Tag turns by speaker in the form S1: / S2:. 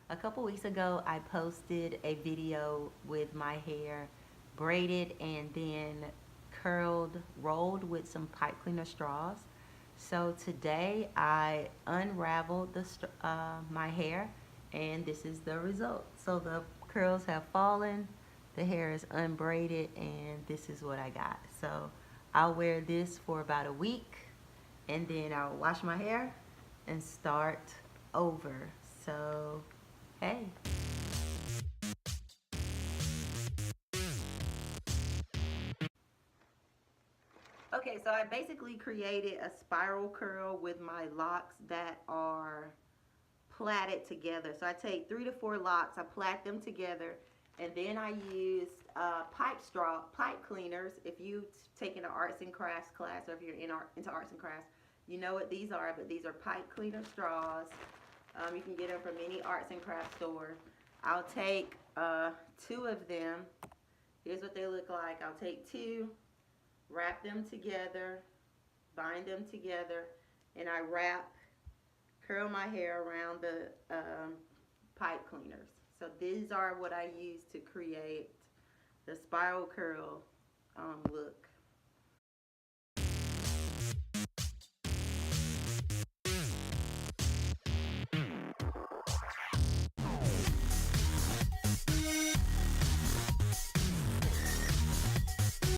S1: A couple weeks ago, I posted a video with my hair braided and then curled, rolled with some pipe cleaner straws. So today I unraveled my hair, and this is the result. So the curls have fallen, the hair is unbraided, and this is what I got. So I'll wear this for about a week, and then I'll wash my hair and start over. So, hey. Okay, so I basically created a spiral curl with my locks that are plaited together. So I take 3 to 4 locks, I plait them together, and then I used pipe cleaners. If you've taken an arts and crafts class, or if you're into arts and crafts, you know what these are, but these are pipe cleaner straws. You can get them from any arts and crafts store. I'll take 2 of them. Here's what they look like. I'll take 2, wrap them together, bind them together, and I curl my hair around the pipe cleaners. So these are what I use to create the spiral curl look.